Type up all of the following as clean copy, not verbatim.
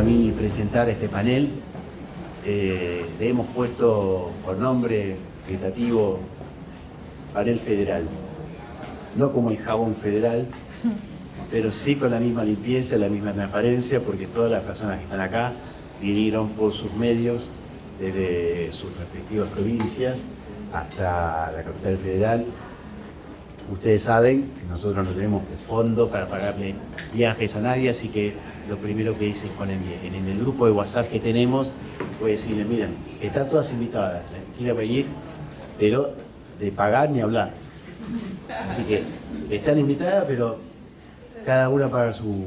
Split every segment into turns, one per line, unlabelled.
para mí presentar este panel. Le hemos puesto por nombre gritativo Panel Federal. No como el jabón federal, pero sí con la misma limpieza, la misma transparencia, porque todas las personas que están acá vinieron por sus medios, desde sus respectivas provincias hasta la capital federal. Ustedes saben que nosotros no tenemos fondo para pagarle viajes a nadie, así que lo primero que hice en el grupo de WhatsApp que tenemos fue decirles, miren, están todas invitadas, quieren venir, pero de pagar ni hablar. Así que están invitadas, pero cada una paga su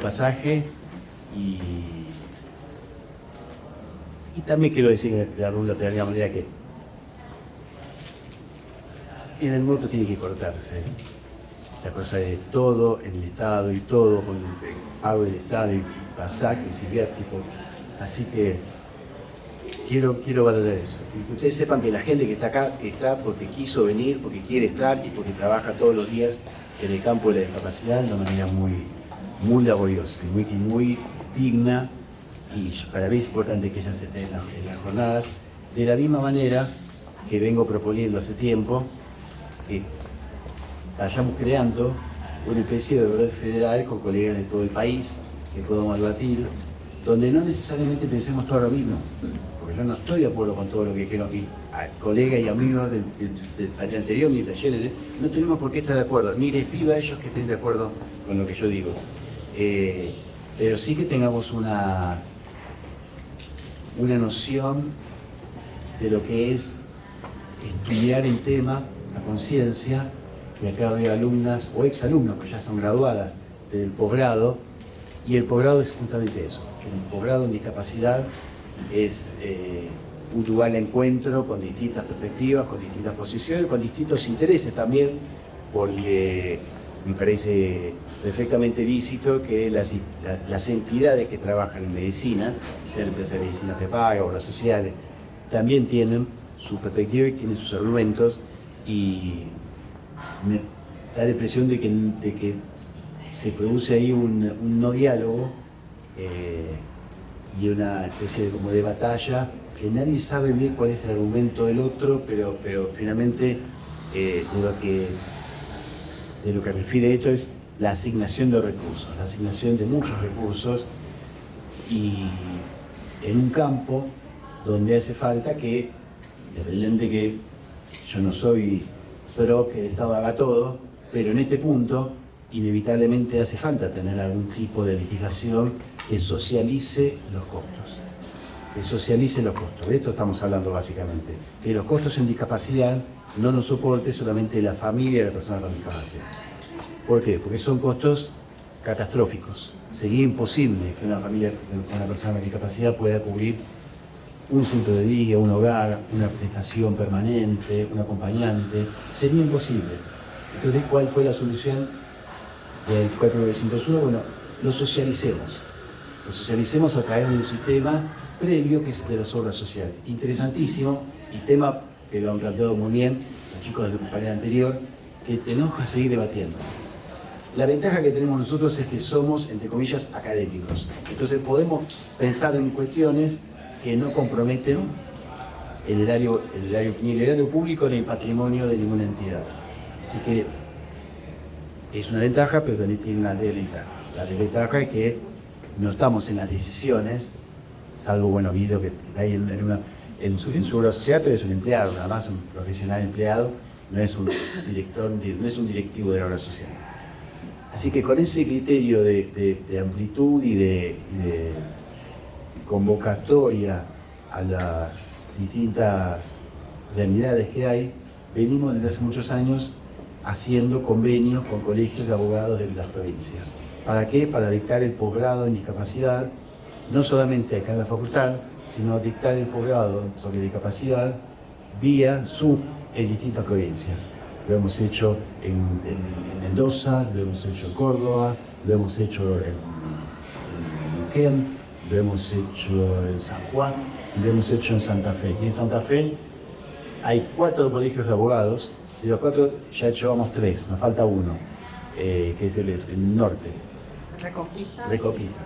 pasaje y también quiero decir de alguna manera que en el mundo tiene que cortarse la cosa de todo en el Estado y todo con el pago del Estado y pasajes y viáticos. Así que quiero valorar eso. Y que ustedes sepan que la gente que está acá está porque quiso venir, porque quiere estar y porque trabaja todos los días en el campo de la discapacidad de una manera muy laboriosa y muy digna. Y para mí es importante que ellas estén en las jornadas, de la misma manera que vengo proponiendo hace tiempo que vayamos creando una especie de red federal con colegas de todo el país que podamos debatir, donde no necesariamente pensemos todo lo mismo, porque yo no estoy de acuerdo con todo lo que dijeron aquí colegas y amigos del taller anterior, ni talleres, no tenemos por qué estar de acuerdo, ni les pido a ellos que estén de acuerdo con lo que yo digo, pero sí que tengamos una noción de lo que es estudiar el tema a conciencia, y acá veo alumnas o exalumnos que ya son graduadas del posgrado, y el posgrado es justamente eso, el posgrado en discapacidad es un lugar de encuentro con distintas perspectivas, con distintas posiciones, con distintos intereses también, porque me parece perfectamente lícito que las entidades que trabajan en medicina, sea la empresa de medicina prepaga, obras sociales, también tienen su perspectiva y tienen sus argumentos, y me da la impresión de que se produce ahí un no diálogo y una especie de batalla que nadie sabe bien cuál es el argumento del otro, pero finalmente de lo que refiere esto es la asignación de recursos, la asignación de muchos recursos, y en un campo donde hace falta que, independiente que yo no soy pro que el Estado haga todo, pero en este punto inevitablemente hace falta tener algún tipo de litigación que socialice los costos. Que socialice los costos. De esto estamos hablando básicamente. Que los costos en discapacidad no nos soporte solamente la familia de la persona con discapacidad. ¿Por qué? Porque son costos catastróficos. Sería imposible que una familia con una persona con discapacidad pueda cubrir un centro de día, un hogar, una prestación permanente, un acompañante. Sería imposible. Entonces, ¿cuál fue la solución del 4901? Bueno, lo socialicemos. Lo socialicemos a través de un sistema previo que es el de las obras sociales. Interesantísimo, y tema que lo han planteado muy bien los chicos del panel anterior, que tenemos que seguir debatiendo. La ventaja que tenemos nosotros es que somos, entre comillas, académicos. Entonces podemos pensar en cuestiones que no comprometen ni el erario público ni el patrimonio de ninguna entidad. Así que es una ventaja, pero también tiene una desventaja. La desventaja es que no estamos en las decisiones, salvo, bueno, Guido, que está ahí en su obra social, pero es un empleado, nada más, un profesional empleado, no es un director, no es un directivo de la obra social. Así que con ese criterio de amplitud y de convocatoria a las distintas realidades que hay, venimos desde hace muchos años haciendo convenios con colegios de abogados de las provincias. ¿Para qué? Para dictar el posgrado en discapacidad, no solamente acá en la facultad, sino dictar el posgrado sobre discapacidad vía SUB en distintas provincias. Lo hemos hecho en Mendoza, lo hemos hecho en Córdoba, lo hemos hecho en Neuquén, lo hemos hecho en San Juan y lo hemos hecho en Santa Fe. Y en Santa Fe hay 4 colegios de abogados, de los 4 ya llevamos 3, nos falta uno, que es el norte.
Reconquista.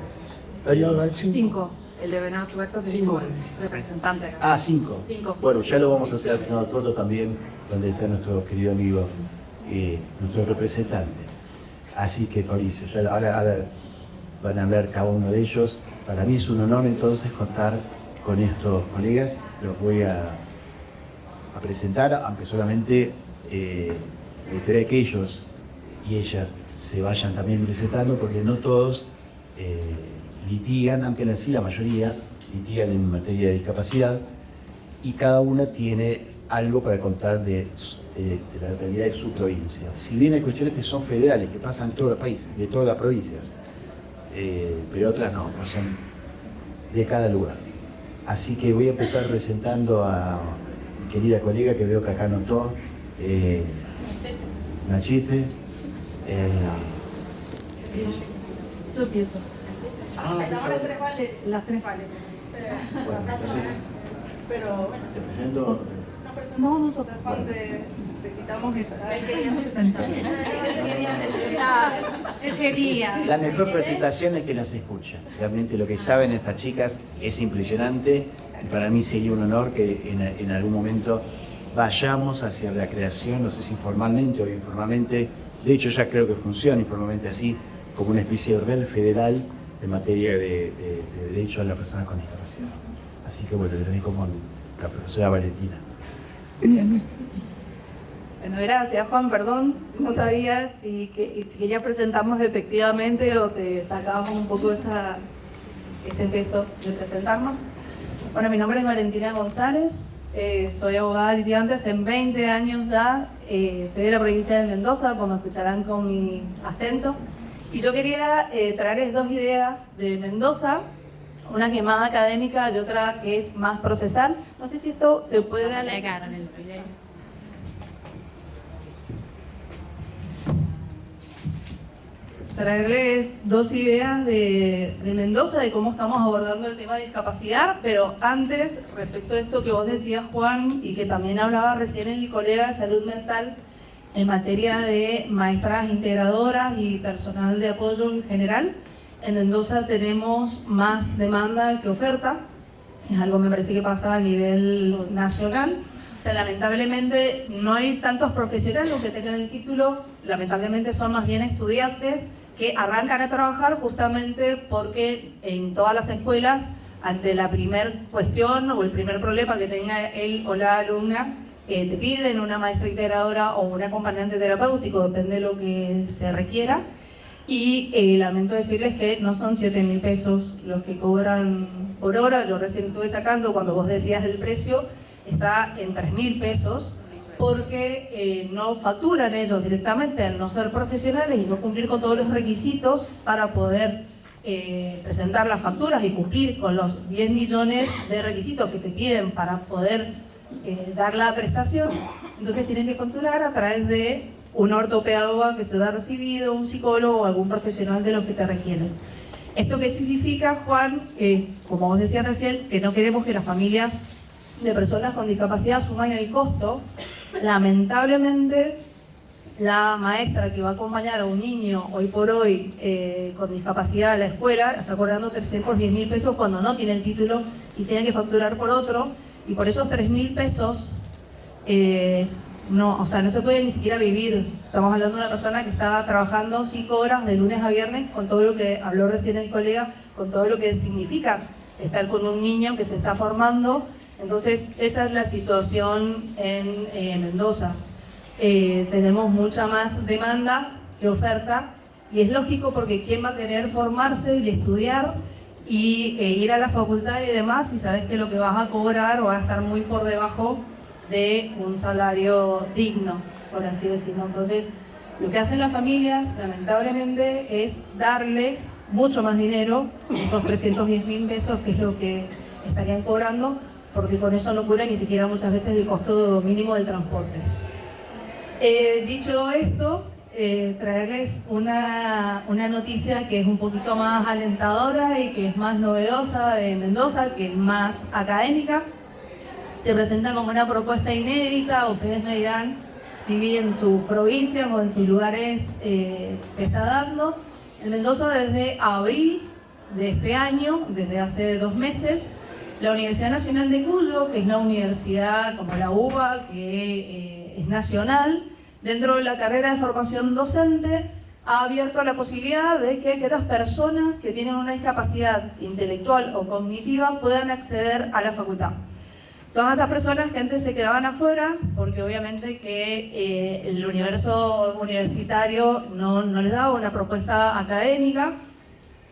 Periodo de 5.
5. El de Venado Tuerto es 5 representante.
5.
5.
Bueno, ya lo vamos a hacer en Tuerto también, donde está nuestro querido amigo, nuestro representante. Así que, Fabricio, ya ahora van a hablar cada uno de ellos. Para mí es un honor entonces contar con estos colegas. Los voy a presentar, aunque solamente esperé que ellos y ellas se vayan también presentando, porque no todos litigan, aunque sí la mayoría litigan en materia de discapacidad, y cada una tiene algo para contar de la realidad de su provincia. Si bien hay cuestiones que son federales, que pasan en todos los países, de todas las provincias, pero otras no son de cada lugar. Así que voy a empezar presentando a mi querida colega que veo que acá anotó, Nachite.
Yo empiezo. Las 3 valen.
Bueno, entonces,
Pero bueno.
te presento.
Nos presentamos nosotros. Juan, te quitamos esa. Él quería presentar. Ese día.
La mejor presentación es que las escuchan. Realmente lo que saben estas chicas es impresionante. Y para mí sería un honor que en algún momento vayamos hacia la creación, no sé si informalmente o informalmente, de hecho ya creo que funciona informalmente así, como una especie de red federal en materia de derechos a las personas con discapacidad. Así que bueno, le doy con la profesora Valentina.
Bueno, gracias Juan, perdón, no sabía si quería presentarnos efectivamente o te sacábamos un poco ese peso de presentarnos. Bueno, mi nombre es Valentina González, soy abogada litigante hace 20 años ya, soy de la provincia de Mendoza, como escucharán con mi acento, y yo quería traerles 2 ideas de Mendoza, una que es más académica y otra que es más procesal. No sé si esto se puede alegar en el silencio. Traerles 2 ideas de Mendoza, de cómo estamos abordando el tema de discapacidad, pero antes, respecto a esto que vos decías, Juan, y que también hablaba recién el colega de salud mental, en materia de maestras integradoras y personal de apoyo en general, en Mendoza tenemos más demanda que oferta, es algo me parece que pasa a nivel nacional. O sea, lamentablemente no hay tantos profesionales que tengan el título, lamentablemente son más bien estudiantes que arrancan a trabajar justamente porque en todas las escuelas, ante la primer cuestión o el primer problema que tenga él o la alumna, te piden una maestra integradora o un acompañante terapéutico, depende de lo que se requiera. Y lamento decirles que no son 7.000 pesos los que cobran por hora. Yo recién estuve sacando, cuando vos decías el precio, está en 3.000 pesos, porque no facturan ellos directamente al no ser profesionales y no cumplir con todos los requisitos para poder presentar las facturas y cumplir con los 10 millones de requisitos que te piden para poder dar la prestación. Entonces tienen que facturar a través de un ortopedagoga que se da recibido, un psicólogo o algún profesional de lo que te requieren. ¿Esto qué significa, Juan? Como vos decías recién, que no queremos que las familias de personas con discapacidad suman el costo. Lamentablemente, la maestra que va a acompañar a un niño hoy por hoy con discapacidad a la escuela está cobrando 310.000 pesos cuando no tiene el título y tiene que facturar por otro, y por esos 3.000 pesos no se puede ni siquiera vivir. Estamos hablando de una persona que está trabajando 5 horas de lunes a viernes, con todo lo que habló recién el colega, con todo lo que significa estar con un niño que se está formando. Entonces, esa es la situación en Mendoza. Tenemos mucha más demanda que oferta, y es lógico porque ¿quién va a querer formarse y estudiar y ir a la facultad y demás, y sabes que lo que vas a cobrar va a estar muy por debajo de un salario digno, por así decirlo? Entonces, lo que hacen las familias, lamentablemente, es darle mucho más dinero, esos 310.000 pesos, que es lo que estarían cobrando, porque con eso no cubren ni siquiera muchas veces el costo mínimo del transporte. Dicho esto, traerles una noticia que es un poquito más alentadora y que es más novedosa de Mendoza, que es más académica. Se presenta como una propuesta inédita. Ustedes me dirán si en sus provincias o en sus lugares se está dando. En Mendoza, desde abril de este año, desde hace 2 meses, la Universidad Nacional de Cuyo, que es la universidad como la UBA, que es nacional, dentro de la carrera de formación docente, ha abierto la posibilidad de que aquellas personas que tienen una discapacidad intelectual o cognitiva puedan acceder a la facultad. Todas estas personas que antes se quedaban afuera, porque obviamente que el universo universitario no les daba una propuesta académica,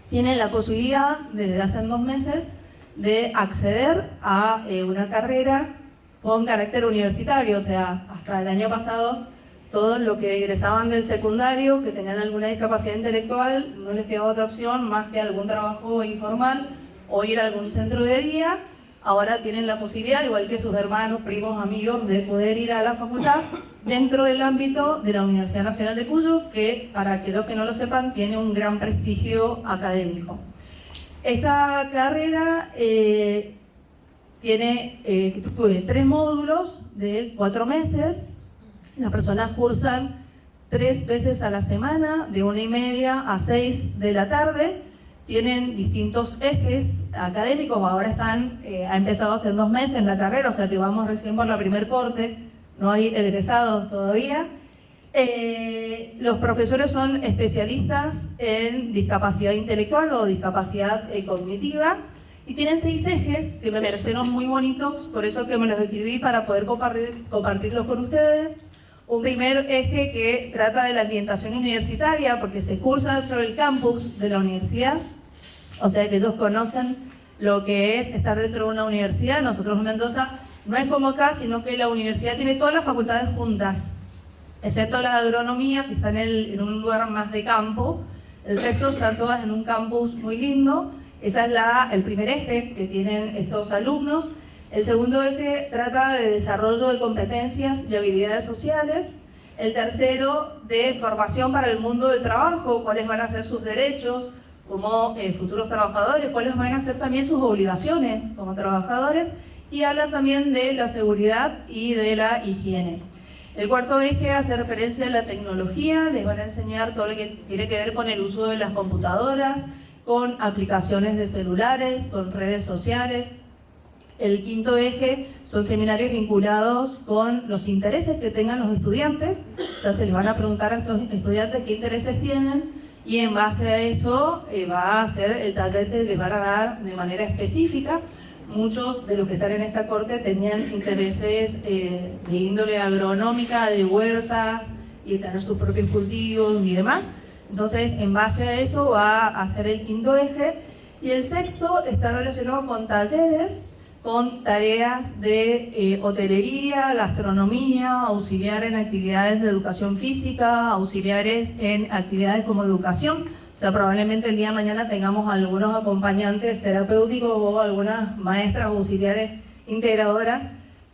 tienen la posibilidad, desde hace 2 meses, de acceder a una carrera con carácter universitario. O sea, hasta el año pasado, todos los que egresaban del secundario, que tenían alguna discapacidad intelectual, no les quedaba otra opción más que algún trabajo informal o ir a algún centro de día. Ahora tienen la posibilidad, igual que sus hermanos, primos, amigos, de poder ir a la facultad dentro del ámbito de la Universidad Nacional de Cuyo, que, para aquellos que no lo sepan, tiene un gran prestigio académico. Esta carrera tiene 3 módulos de 4 meses. Las personas cursan 3 veces a la semana, de 1:30 a 6 de la tarde. Tienen distintos ejes académicos. Ahora ha empezado hace 2 meses la carrera, o sea que vamos recién por la primer corte, no hay egresados todavía. Los profesores son especialistas en discapacidad intelectual o discapacidad cognitiva y tienen 6 ejes que me parecieron muy bonitos, por eso que me los escribí para poder compartirlos con ustedes. Un primer eje que trata de la ambientación universitaria, porque se cursa dentro del campus de la universidad. O sea que ellos conocen lo que es estar dentro de una universidad. Nosotros en Mendoza no es como acá, sino que la universidad tiene todas las facultades juntas, excepto la de agronomía, que está en un lugar más de campo. El resto están todas en un campus muy lindo. Ese es el primer eje que tienen estos alumnos. El segundo eje trata de desarrollo de competencias y habilidades sociales. El tercero, de formación para el mundo del trabajo, cuáles van a ser sus derechos como futuros trabajadores, cuáles van a ser también sus obligaciones como trabajadores, y hablan también de la seguridad y de la higiene. El cuarto eje hace referencia a la tecnología. Les van a enseñar todo lo que tiene que ver con el uso de las computadoras, con aplicaciones de celulares, con redes sociales. El quinto eje son seminarios vinculados con los intereses que tengan los estudiantes. O sea, se les van a preguntar a estos estudiantes qué intereses tienen, y en base a eso va a ser el taller que les van a dar de manera específica. Muchos de los que están en esta corte tenían intereses de índole agronómica, de huertas, y de tener sus propios cultivos y demás. Entonces, en base a eso va a ser el quinto eje. Y el sexto está relacionado con talleres, con tareas de hotelería, gastronomía, auxiliar en actividades de educación física, auxiliares en actividades como educación. O sea, probablemente el día de mañana tengamos algunos acompañantes terapéuticos o algunas maestras auxiliares integradoras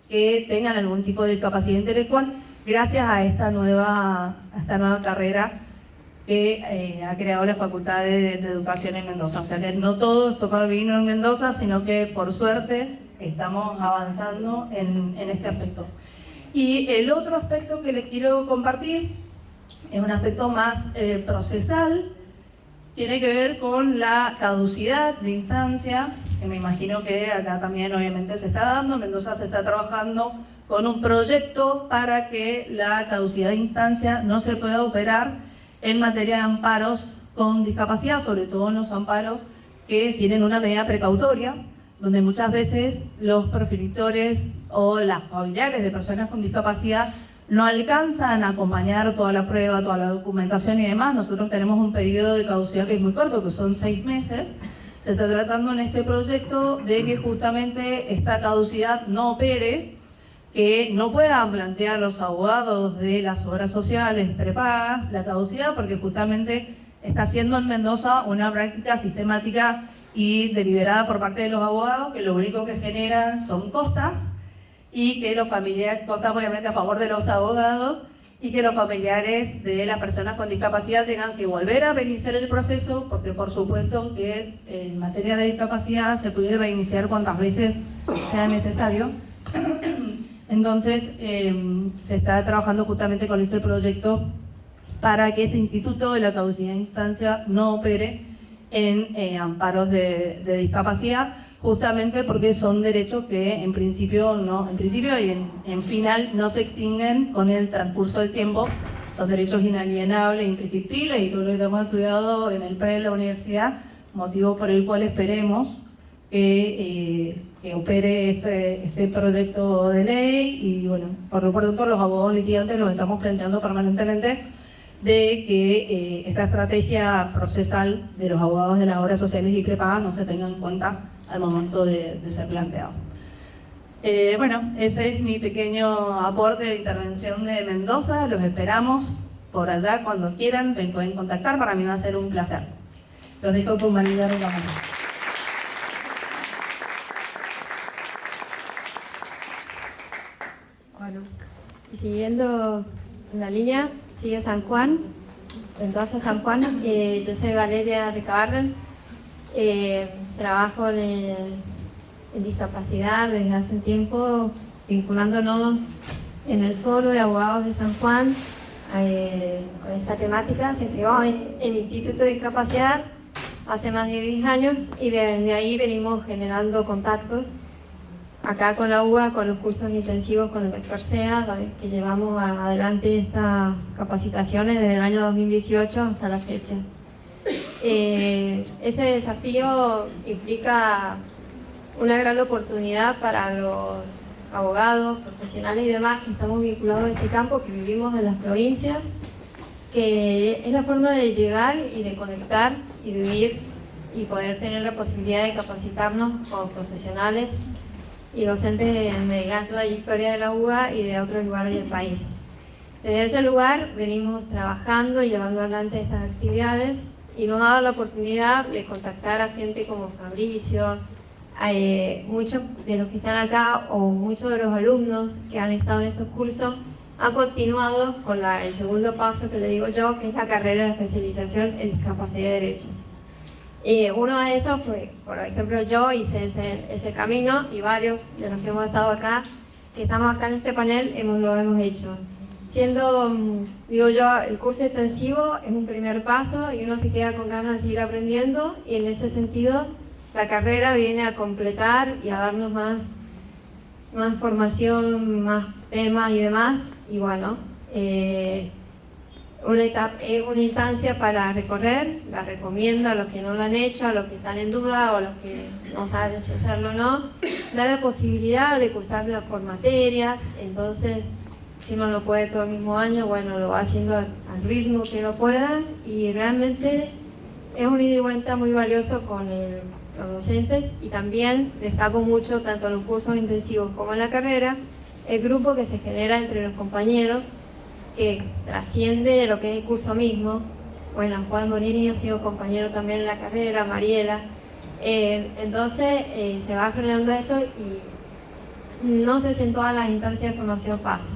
que tengan algún tipo de capacidad intelectual, gracias a esta nueva carrera que ha creado la Facultad de Educación en Mendoza. O sea que no todo es tomar vino en Mendoza, sino que por suerte estamos avanzando en este aspecto. Y el otro aspecto que les quiero compartir es un aspecto más procesal. Tiene que ver con la caducidad de instancia, que me imagino que acá también obviamente se está dando. En Mendoza se está trabajando con un proyecto para que la caducidad de instancia no se pueda operar en materia de amparos con discapacidad, sobre todo en los amparos que tienen una medida precautoria, donde muchas veces los progenitores o las familiares de personas con discapacidad no alcanzan a acompañar toda la prueba, toda la documentación y demás. Nosotros tenemos un periodo de caducidad que es muy corto, que son 6 meses. Se está tratando en este proyecto de que justamente esta caducidad no opere, que no puedan plantear los abogados de las obras sociales prepagas la caducidad, porque justamente está siendo en Mendoza una práctica sistemática y deliberada por parte de los abogados, que lo único que generan son costas, y que los familiares, costas obviamente a favor de los abogados, y que los familiares de las personas con discapacidad tengan que volver a reiniciar el proceso, porque por supuesto que en materia de discapacidad se puede reiniciar cuantas veces sea necesario. Entonces, se está trabajando justamente con ese proyecto para que este instituto de la caducidad de instancia no opere en amparos de discapacidad, justamente porque son derechos que en principio y en final no se extinguen con el transcurso del tiempo. Son derechos inalienables, imprescriptibles, y todo lo que hemos estudiado en el pre de la universidad, motivo por el cual esperemos que opere este proyecto de ley. Y bueno, por lo tanto los abogados litigantes nos estamos planteando permanentemente de que esta estrategia procesal de los abogados de las obras sociales y prepagas no se tenga en cuenta al momento de ser planteado. Bueno, ese es mi pequeño aporte de intervención de Mendoza. Los esperamos por allá cuando quieran, me pueden contactar, para mí va a ser un placer. Los dejo con María Román.
Bueno, y siguiendo la línea, sigue San Juan, Mendoza San Juan. Yo soy Valeria Ricabarren, trabajo en discapacidad desde hace un tiempo, vinculándonos en el foro de abogados de San Juan con esta temática. Se creó en el Instituto de Discapacidad hace más de 10 años y desde ahí venimos generando contactos acá con la UBA, con los cursos intensivos con el doctor SEA, que llevamos adelante estas capacitaciones desde el año 2018 hasta la fecha. Ese desafío implica una gran oportunidad para los abogados, profesionales y demás que estamos vinculados a este campo, que vivimos en las provincias, que es la forma de llegar y de conectar y de vivir y poder tener la posibilidad de capacitarnos como profesionales y docentes de gran trayectoria de la UBA y de otros lugares del país. Desde ese lugar venimos trabajando y llevando adelante estas actividades y nos ha dado la oportunidad de contactar a gente como Fabricio, muchos de los que están acá o muchos de los alumnos que han estado en estos cursos han continuado con el segundo paso que le digo yo, que es la carrera de especialización en discapacidad de derechos. Uno de esos fue, por ejemplo, yo hice ese camino, y varios de los que hemos estado acá, que estamos acá en este panel, lo hemos hecho. Siendo, digo yo, el curso intensivo es un primer paso y uno se queda con ganas de seguir aprendiendo, y en ese sentido la carrera viene a completar y a darnos más formación, más temas y demás. Y bueno, una instancia para recorrer, la recomiendo a los que no lo han hecho, a los que están en duda o a los que no saben si hacerlo o no. Da la posibilidad de cursar por materias, entonces si uno lo puede todo el mismo año, bueno, lo va haciendo al ritmo que lo pueda, y realmente es un ida y vuelta muy valioso con los docentes. Y también destaco mucho, tanto en los cursos intensivos como en la carrera, el grupo que se genera entre los compañeros, que trasciende lo que es el curso mismo. Bueno, Juan Bonini ha sido compañero también en la carrera, Mariela. Entonces se va generando eso, y no sé si en todas las instancias de formación pasa.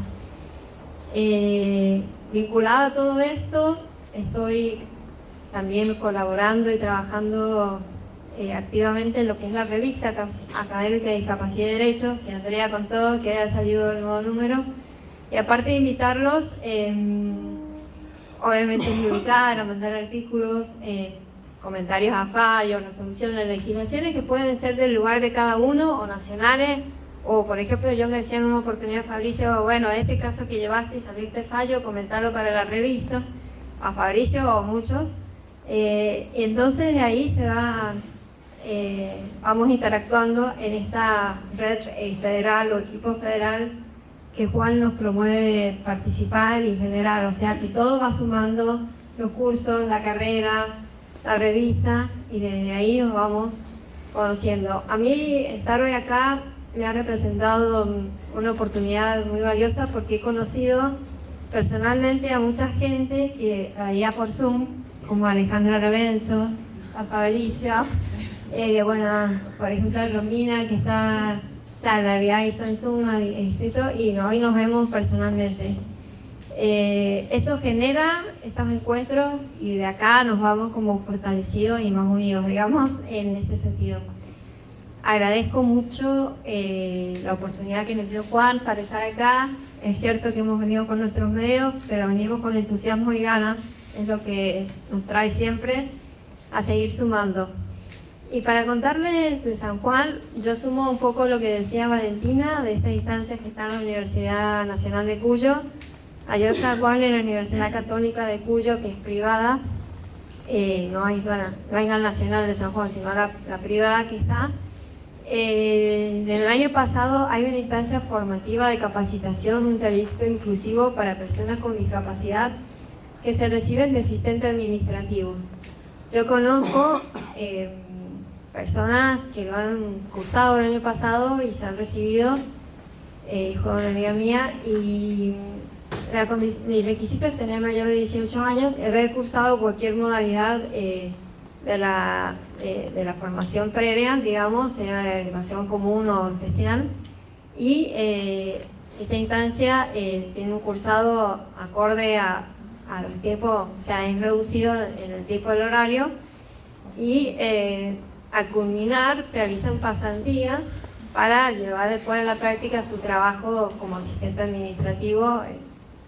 Vinculada a todo esto, estoy también colaborando y trabajando activamente en lo que es la revista académica de discapacidad y derechos, que Andrea contó que había salido el nuevo número. Y aparte de invitarlos, obviamente a publicar, a mandar artículos, comentarios a fallos, resoluciones, legislaciones que pueden ser del lugar de cada uno o nacionales. O por ejemplo, yo le decía en una oportunidad a Fabricio, bueno, este caso que llevaste y saliste fallo, comentarlo para la revista, a Fabricio o muchos. Y entonces de ahí vamos interactuando en esta red federal o equipo federal que Juan nos promueve participar y generar. O sea que todo va sumando, los cursos, la carrera, la revista, y desde ahí nos vamos conociendo. A mí estar hoy acá me ha representado una oportunidad muy valiosa, porque he conocido personalmente a mucha gente que veía por Zoom, como Alejandra Lorenzo, a Fabricio, bueno, por ejemplo a Romina, que está, o sea, la había visto en Zoom, escrito, y hoy nos vemos personalmente. Esto genera estos encuentros, y de acá nos vamos como fortalecidos y más unidos, digamos, en este sentido. Agradezco mucho la oportunidad que nos dio Juan para estar acá. Es cierto que hemos venido con nuestros medios, pero venimos con entusiasmo y ganas, es lo que nos trae siempre. a seguir sumando. Y para contarles de San Juan, yo sumo un poco lo que decía Valentina de esta instancia que está en la Universidad Nacional de Cuyo. Hay otra cual en la Universidad Católica de Cuyo, que es privada. No hay la nacional de San Juan, sino la privada que está. Desde el año pasado hay una instancia formativa de capacitación, un trayecto inclusivo para personas con discapacidad que se reciben de asistente administrativo. Yo conozco personas que lo han cursado el año pasado y se han recibido, hijo de una amiga mía, y el requisito es tener mayor de 18 años, haber cursado cualquier modalidad de la formación previa, digamos, sea de educación común o especial, y esta instancia tiene un cursado acorde al tiempo, o sea, es reducido en el tiempo del horario, y al culminar realizan pasantías para llevar después a la práctica su trabajo como asistente administrativo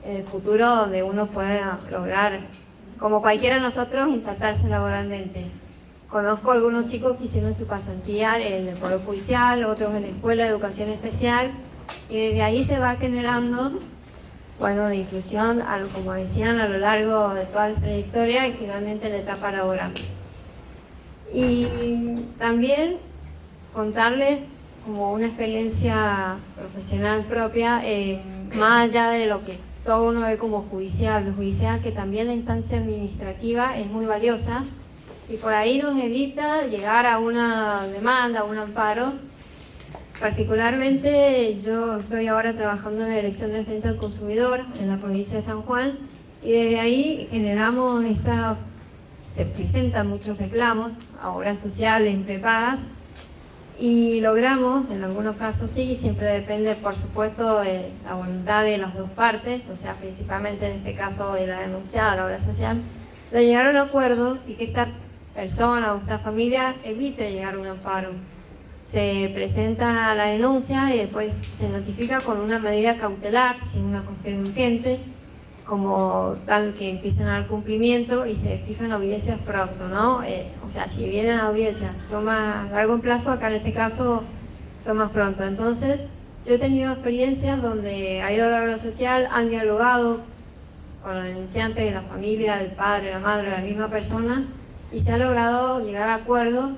en el futuro, donde uno pueda lograr, como cualquiera de nosotros, insertarse laboralmente. Conozco algunos chicos que hicieron su pasantía en el Poder Judicial, otros en la Escuela de Educación Especial, y desde ahí se va generando, bueno, la inclusión, como decían, a lo largo de toda la trayectoria y finalmente en la etapa laboral. Y también contarles como una experiencia profesional propia, más allá de lo que todo uno ve como judicial, que también la instancia administrativa es muy valiosa y por ahí nos evita llegar a una demanda, a un amparo. Particularmente yo estoy ahora trabajando en la Dirección de Defensa del Consumidor en la provincia de San Juan y desde ahí generamos se presentan muchos reclamos a obras sociales, prepagas, y logramos, en algunos casos sí, siempre depende por supuesto de la voluntad de las dos partes, o sea, principalmente en este caso de la denunciada, la obra social, de llegar a un acuerdo y que esta persona o esta familia evite llegar a un amparo. Se presenta la denuncia y después se notifica con una medida cautelar, sin una cuestión urgente, como tal que empiecen a dar cumplimiento y se fijan audiencias pronto, ¿no? O sea, si vienen las audiencias son más a largo plazo, acá en este caso son más pronto. Entonces, yo he tenido experiencias donde ha ido la obra social, han dialogado con los denunciantes de la familia, del padre, la madre, la misma persona, y se ha logrado llegar a acuerdos,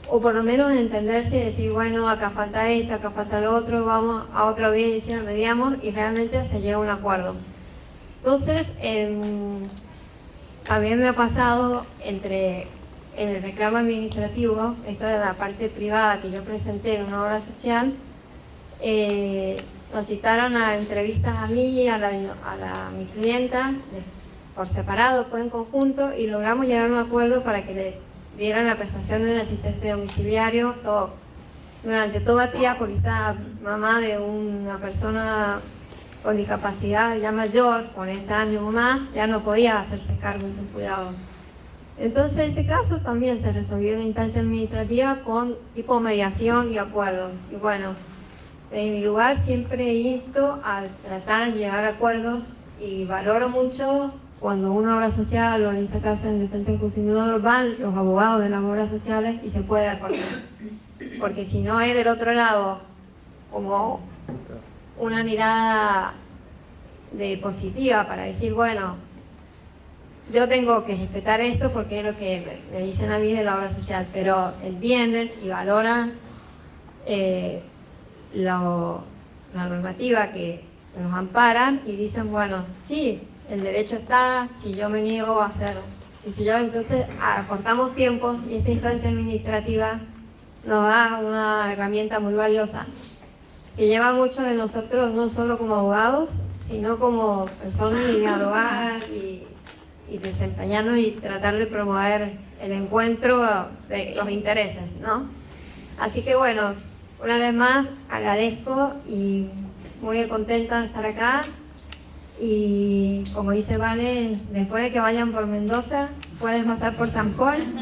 o por lo menos entenderse y decir, bueno, acá falta esto, acá falta lo otro, vamos a otra audiencia, mediamos, y realmente se llega a un acuerdo. Entonces, también me ha pasado en el reclamo administrativo, esto de la parte privada que yo presenté en una obra social, nos citaron a entrevistas a mí y a mi clienta por separado, después en conjunto, y logramos llegar a un acuerdo para que le dieran la prestación de un asistente domiciliario durante todo el día, porque esta mamá de una persona con discapacidad ya mayor, 40 años o más, ya no podía hacerse cargo de su cuidado. Entonces, en este caso también se resolvió una instancia administrativa con tipo mediación y acuerdo. Y bueno, desde mi lugar siempre insto a tratar de llegar a acuerdos y valoro mucho cuando una obra social, o en este caso en Defensa del Consumidor, van los abogados de las obras sociales y se puede acordar. Porque si no hay del otro lado como una mirada positiva para decir, bueno, yo tengo que respetar esto porque es lo que me dicen a mí de la obra social, pero entienden y valoran la normativa que nos amparan y dicen, bueno, sí, el derecho está, si yo me niego a hacerlo, y si yo, entonces acortamos tiempo y esta instancia administrativa nos da una herramienta muy valiosa que lleva a muchos de nosotros no solo como abogados, sino como personas y dialogar y desempeñarnos y tratar de promover el encuentro de los intereses, ¿no? Así que bueno, una vez más agradezco y muy contenta de estar acá. Y como dice Vale, después de que vayan por Mendoza, pueden pasar por San Juan,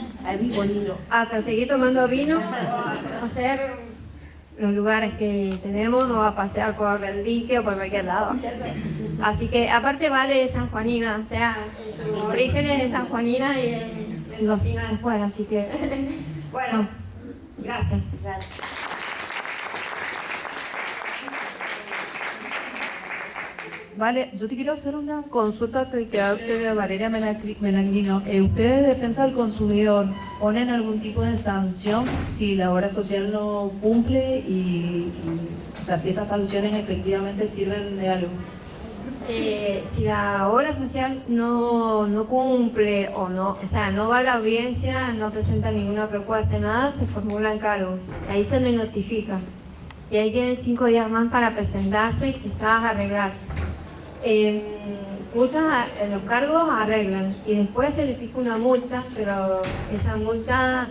hasta seguir tomando vino, o hacer los lugares que tenemos, o a pasear por el dique o por cualquier lado. Así que aparte Vale es sanjuanina, o sea, su origen es de sanjuanina y mendocina después, así que bueno, gracias.
Vale, yo te quiero hacer una consulta que hable Valeria Melanguino. ¿Ustedes, Defensa del Consumidor, ponen algún tipo de sanción si la obra social no cumple o sea, si esas sanciones efectivamente sirven de algo?
Si la obra social no cumple o sea, no va a la audiencia, no presenta ninguna propuesta, nada, se formulan cargos. Ahí se le notifica. Y ahí tienen 5 días más para presentarse y quizás arreglar. Los cargos arreglan y después se le fija una multa, pero esa multa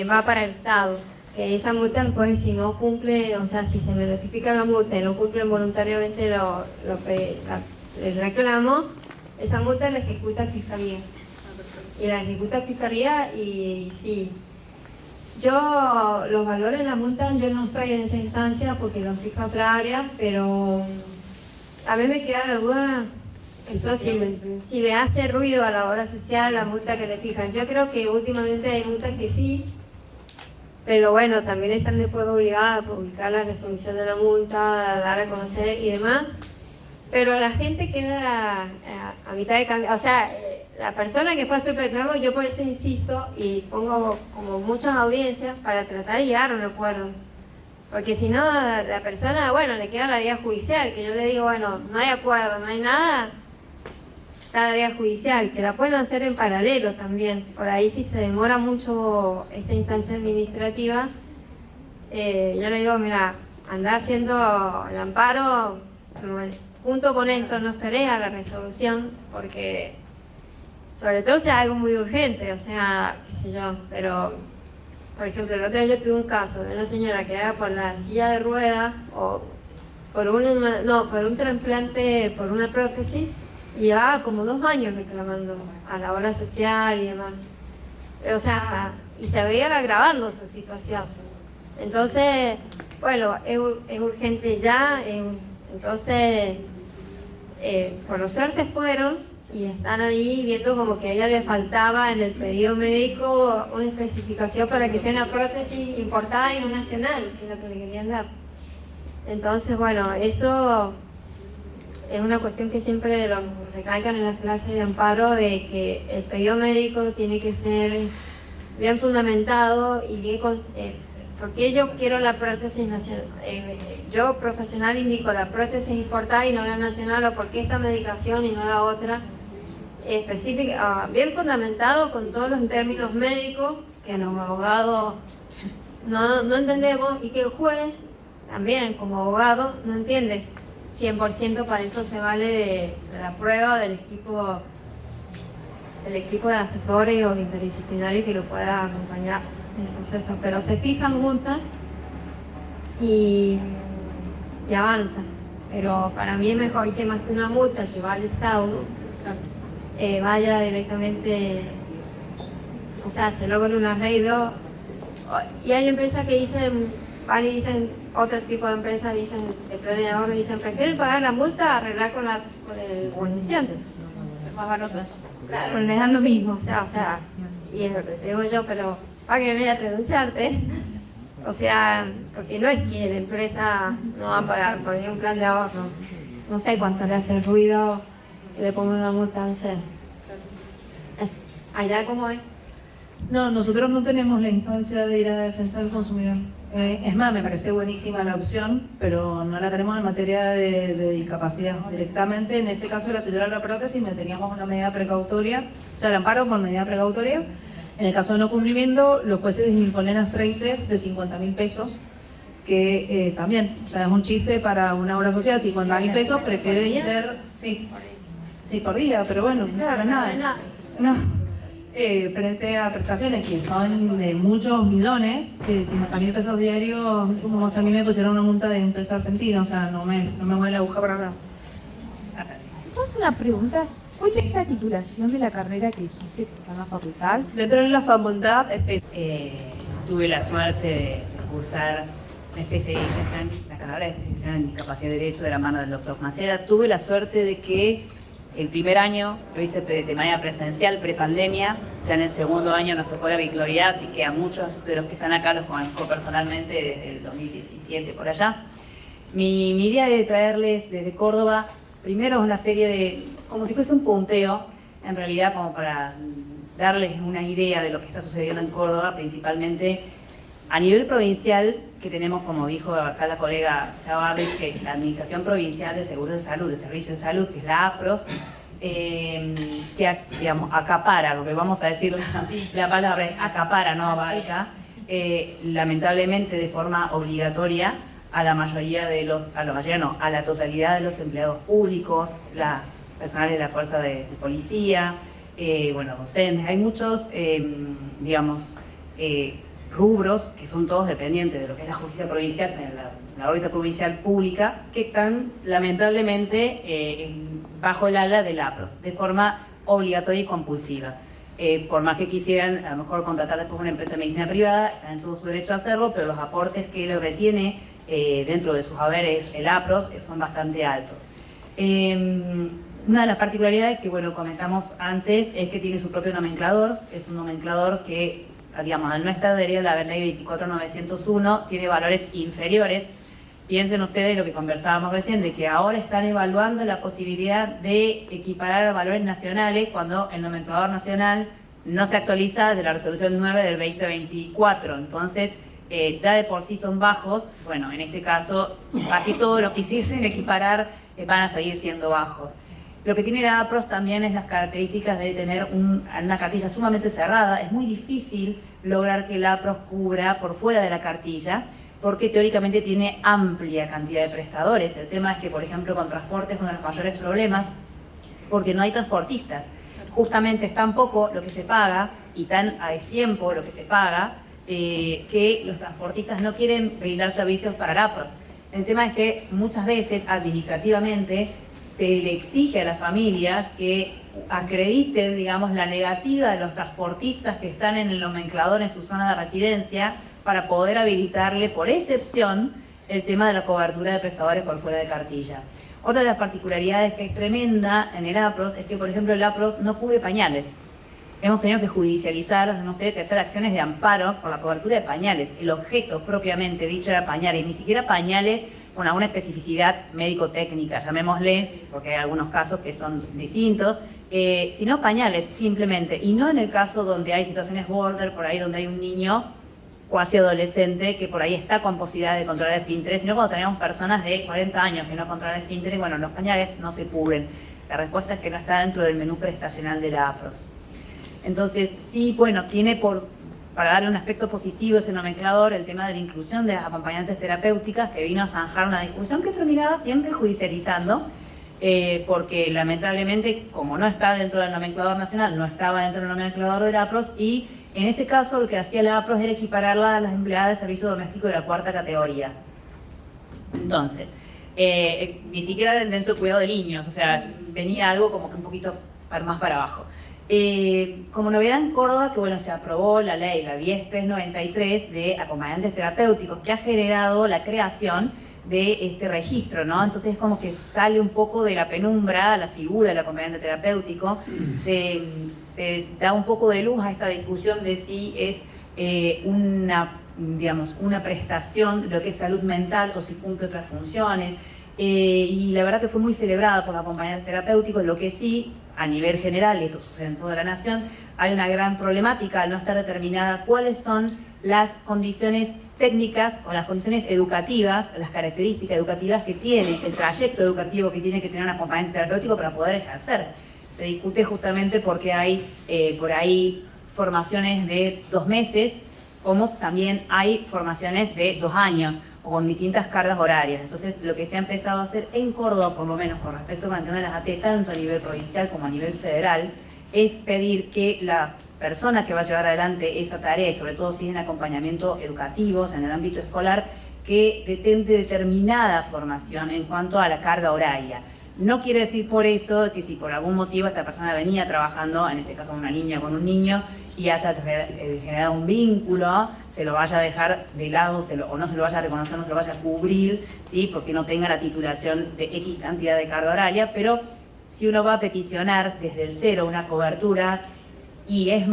va para el Estado. Que esa multa, pues, si no cumple, o sea, si se me notifica la multa y no cumplen voluntariamente el reclamo, esa multa la ejecuta Fiscalía. Y la ejecuta Fiscalía y sí. Yo, los valores de la multa, yo no estoy en esa instancia porque lo fija otra área, pero a mí me queda la duda, si le hace ruido a la obra social la multa que le fijan. Yo creo que últimamente hay multas que sí, pero bueno, también están después obligadas a publicar la resolución de la multa, a dar a conocer y demás. Pero la gente queda a mitad de camino. O sea, la persona que fue a hacer reclamo, yo por eso insisto y pongo como muchas audiencias para tratar de llegar a un acuerdo. Porque si no, la persona, bueno, le queda la vía judicial, que yo le digo, bueno, no hay acuerdo, no hay nada, está la vía judicial, que la pueden hacer en paralelo también. Por ahí si se demora mucho esta instancia administrativa, yo le digo, mira, andá haciendo el amparo, junto con esto, no esperes a la resolución, porque sobre todo si es algo muy urgente, o sea, qué sé yo, pero... Por ejemplo, el otro día yo tuve un caso de una señora que era por la silla de ruedas o por un trasplante, por una prótesis, y llevaba como 2 años reclamando a la obra social y demás. O sea, y se veía agravando su situación. Entonces, bueno, es urgente ya, entonces, por suerte fueron. Y están ahí viendo como que a ella le faltaba en el pedido médico una especificación para que sea una prótesis importada y no nacional, que es lo que le querían dar. Entonces, bueno, eso es una cuestión que siempre lo recalcan en las clases de amparo, de que el pedido médico tiene que ser bien fundamentado y bien... porque yo quiero la prótesis nacional, yo profesional indico la prótesis importada y no la nacional, o porque esta medicación y no la otra, específica, bien fundamentado con todos los términos médicos que los abogados no entendemos y que el juez también como abogado no entiendes 100%, para eso se vale de la prueba del equipo de asesores o interdisciplinarios que lo pueda acompañar en el proceso, pero se fijan multas y avanza. Pero para mí es mejor que más que una multa que va al Estado, vaya directamente, o sea, se logra un arreglo. Y hay empresas que dicen, otro tipo de empresas dicen, de planeador dicen, prefieren pagar la multa a arreglar con el beneficiante. Es más barato. Claro, les dan lo mismo, o sea, y digo yo, pero para que venga a denunciarte, o sea, porque no es que la empresa no va a pagar por un plan de ahorro, no sé cuánto le hace ruido que le ponga una multa, no sé. ¿Allá cómo es?
No, nosotros no tenemos la instancia de ir a Defensa del Consumidor. Es más, me parece buenísima la opción, pero no la tenemos en materia de discapacidad. Directamente, en ese caso de la señora de la prótesis, meteríamos una medida precautoria, o sea, el amparo con medida precautoria. En el caso de no cumplimiento, los jueces imponen astreites de 50.000 pesos, que también, o sea, es un chiste para una obra social. 50.000 pesos prefieren ser... Sí, por día, pero bueno, claro, nada. No. Frente a prestaciones que son de muchos millones, 50.000 pesos diarios, es como si a mí me pusieron una multa de $1 argentino, o sea, no me mueve la aguja para nada.
¿Puedo hacer una pregunta? ¿Cuál es la titulación de la carrera que dijiste que está en la facultad?
Dentro de la facultad,
tuve la suerte de cursar la carrera de especialización en discapacidad de derecho de la mano del doctor Macera. Tuve la suerte de que El primer año lo hice de manera presencial, prepandemia. Ya en el segundo año nos tocó la virtualidad, así que a muchos de los que están acá los conozco personalmente desde el 2017 por allá. Mi idea de traerles desde Córdoba, primero una serie de, como si fuese un punteo, en realidad como para darles una idea de lo que está sucediendo en Córdoba, principalmente a nivel provincial, que tenemos, como dijo acá la colega Chavarri, que es la Administración Provincial de Seguros de Salud, de Servicios de Salud, que es la APROS, que digamos, acapara, lo que vamos a decir, la palabra es acapara, no abarca, lamentablemente de forma obligatoria a la mayoría de los, a la totalidad de los empleados públicos, las personales de la fuerza de policía, bueno, docentes. Hay muchos, digamos, rubros que son todos dependientes de lo que es la justicia provincial, la órbita provincial pública, que están lamentablemente bajo el ala del APROS, de forma obligatoria y compulsiva. Por más que quisieran a lo mejor contratar después una empresa de medicina privada, están en todo su derecho a hacerlo, pero los aportes que le retiene dentro de sus haberes el APROS son bastante altos. Una de las particularidades que, bueno, comentamos antes es que tiene su propio nomenclador. Es un nomenclador que, digamos, al no estar adherido a la ley 24901, tiene valores inferiores. Piensen ustedes lo que conversábamos recién, de que ahora están evaluando la posibilidad de equiparar a valores nacionales cuando el nomenclador nacional no se actualiza desde la resolución 9 del 2024. Entonces, ya de por sí son bajos. Bueno, en este caso, casi todo lo que quisiesen equiparar van a seguir siendo bajos. Lo que tiene la APROS también es las características de tener una cartilla sumamente cerrada. Es muy difícil lograr que la APROS cubra por fuera de la cartilla, porque teóricamente tiene amplia cantidad de prestadores. El tema es que, por ejemplo, con transporte es uno de los mayores problemas, porque no hay transportistas. Justamente es tan poco lo que se paga y tan a destiempo lo que se paga, que los transportistas no quieren brindar servicios para la APROS. El tema es que muchas veces, administrativamente, se le exige a las familias que acrediten, digamos, la negativa de los transportistas que están en el nomenclador en su zona de residencia para poder habilitarle, por excepción, el tema de la cobertura de prestadores por fuera de cartilla. Otra de las particularidades que es tremenda en el APROS es que, por ejemplo, el APROS no cubre pañales. Hemos tenido que judicializar, hemos tenido que hacer acciones de amparo por la cobertura de pañales. El objeto propiamente dicho era pañales, ni siquiera pañales con alguna especificidad médico-técnica, llamémosle, porque hay algunos casos que son distintos, sino pañales simplemente, y no en el caso donde hay situaciones border, por ahí donde hay un niño cuasi adolescente que por ahí está con posibilidad de controlar esfínteres, sino cuando tenemos personas de 40 años que no controlan esfínteres, bueno, los pañales no se cubren. La respuesta es que no está dentro del menú prestacional de la APROS. Entonces, sí, bueno, tiene para darle un aspecto positivo a ese nomenclador el tema de la inclusión de las acompañantes terapéuticas, que vino a zanjar una discusión que terminaba siempre judicializando, porque lamentablemente, como no está dentro del nomenclador nacional, no estaba dentro del nomenclador de la APROS, y en ese caso lo que hacía la APROS era equipararla a las empleadas de servicio doméstico de la 4ª categoría. Entonces, ni siquiera dentro del cuidado de niños, o sea, venía algo como que un poquito más para abajo. Como novedad en Córdoba, que bueno, se aprobó la ley, la 10393 de acompañantes terapéuticos, que ha generado la creación de este registro, ¿no? Entonces es como que sale un poco de la penumbra la figura del acompañante terapéutico, se da un poco de luz a esta discusión de si es una prestación de lo que es salud mental o si cumple otras funciones, y la verdad que fue muy celebrada por los acompañantes terapéuticos. Lo que sí, a nivel general, y esto sucede en toda la nación, hay una gran problemática al no estar determinada cuáles son las condiciones técnicas o las condiciones educativas, las características educativas que tiene, el trayecto educativo que tiene que tener un acompañante terapéutico para poder ejercer. Se discute justamente porque hay por ahí formaciones de 2 meses, como también hay formaciones de 2 años, o con distintas cargas horarias. Entonces, lo que se ha empezado a hacer en Córdoba, por lo menos con respecto al tema de las AT, tanto a nivel provincial como a nivel federal, es pedir que la persona que va a llevar adelante esa tarea, y sobre todo si es en acompañamiento educativo, en el ámbito escolar, que detente determinada formación en cuanto a la carga horaria. No quiere decir por eso que si por algún motivo esta persona venía trabajando, en este caso una niña con un niño, y haya generado un vínculo, se lo vaya a dejar de lado, o no se lo vaya a reconocer, no se lo vaya a cubrir, ¿sí? Porque no tenga la titulación de X cantidad de carga horaria, pero si uno va a peticionar desde el cero una cobertura, y es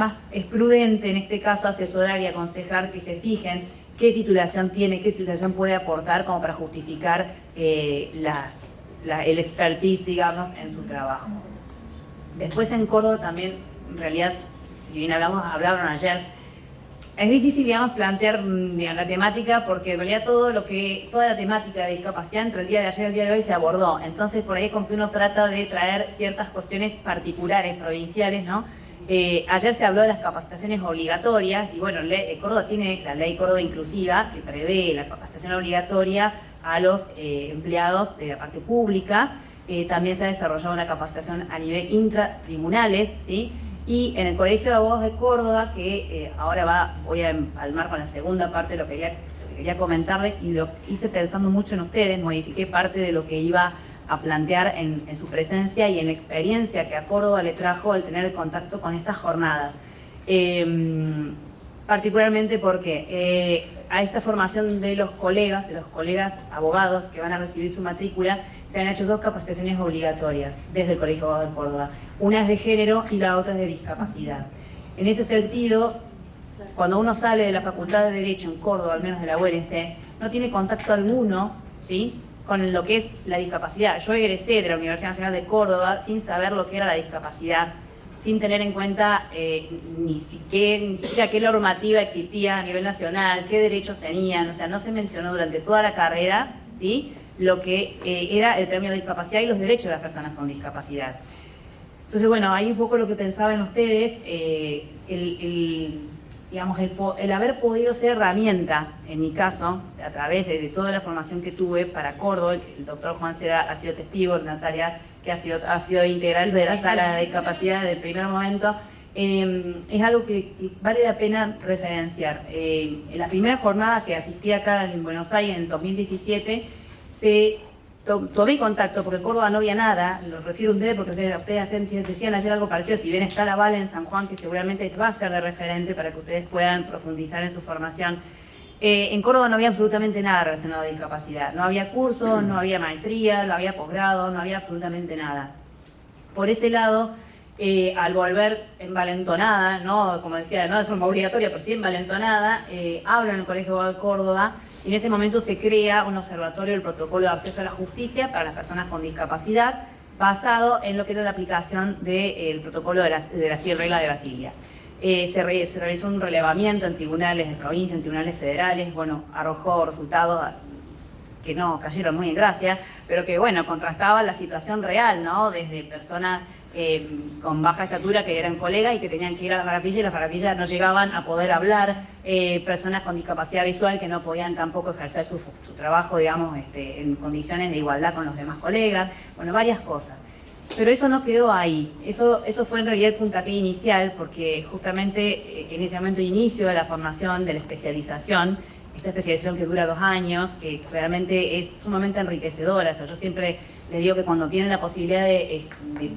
prudente en este caso asesorar y aconsejar si se fijen qué titulación tiene, qué titulación puede aportar como para justificar el expertise, digamos, en su trabajo. Después en Córdoba también, en realidad, si bien hablaron ayer, es difícil, digamos, plantear la temática porque en realidad toda la temática de discapacidad entre el día de ayer y el día de hoy se abordó. Entonces por ahí es como que uno trata de traer ciertas cuestiones particulares, provinciales, ¿no? Ayer se habló de las capacitaciones obligatorias y bueno, Córdoba tiene la ley Córdoba Inclusiva que prevé la capacitación obligatoria a los empleados de la parte pública. También se ha desarrollado una capacitación a nivel intratribunales, ¿sí? Y en el Colegio de Abogados de Córdoba, que ahora voy a empalmar con la segunda parte de lo que quería comentarles, y lo hice pensando mucho en ustedes, modifiqué parte de lo que iba a plantear en su presencia y en la experiencia que a Córdoba le trajo el tener el contacto con estas jornadas. Particularmente porque a esta formación de los colegas abogados que van a recibir su matrícula, se han hecho 2 capacitaciones obligatorias desde el Colegio de Abogados de Córdoba. Una es de género y la otra es de discapacidad. En ese sentido, cuando uno sale de la Facultad de Derecho en Córdoba, al menos de la UNC, no tiene contacto alguno, ¿sí?, con lo que es la discapacidad. Yo egresé de la Universidad Nacional de Córdoba sin saber lo que era la discapacidad, sin tener en cuenta ni siquiera qué normativa existía a nivel nacional, qué derechos tenían, o sea, no se mencionó durante toda la carrera, ¿sí?, lo que era el término de discapacidad y los derechos de las personas con discapacidad. Entonces, bueno, ahí un poco lo que pensaban ustedes, el haber podido ser herramienta, en mi caso, a través de toda la formación que tuve para Córdoba, el doctor Juan Seda ha sido testigo, Natalia, que ha sido integral de la sala de discapacidad desde el primer momento, es algo que vale la pena referenciar. En la primera jornada que asistí acá en Buenos Aires en el 2017, tomé contacto, porque en Córdoba no había nada, lo refiero a ustedes porque ustedes decían ayer algo parecido, si bien está la Vale en San Juan, que seguramente va a ser de referente para que ustedes puedan profundizar en su formación. En Córdoba no había absolutamente nada relacionado a discapacidad, no había cursos, no había maestría, no había posgrado, no había absolutamente nada. Por ese lado, al volver envalentonada, ¿no?, como decía, no de forma obligatoria, pero sí envalentonada, hablo en el Colegio de Córdoba. Y en ese momento se crea un observatorio del protocolo de acceso a la justicia para las personas con discapacidad, basado en lo que era la aplicación del protocolo de la regla de Basilea. Se realizó un relevamiento en tribunales de provincia, en tribunales federales, bueno, arrojó resultados que no cayeron muy en gracia, pero que, bueno, contrastaba la situación real, ¿no?, desde personas con baja estatura que eran colegas y que tenían que ir a las farapillas y las farapillas no llegaban a poder hablar, personas con discapacidad visual que no podían tampoco ejercer su trabajo, digamos, en condiciones de igualdad con los demás colegas, bueno, varias cosas. Pero eso no quedó ahí, eso fue en realidad el puntapié inicial, porque justamente en ese momento de inicio de la formación, de la especialización, esta especialización que dura 2 años, que realmente es sumamente enriquecedora. O sea, yo siempre les digo que cuando tienen la posibilidad de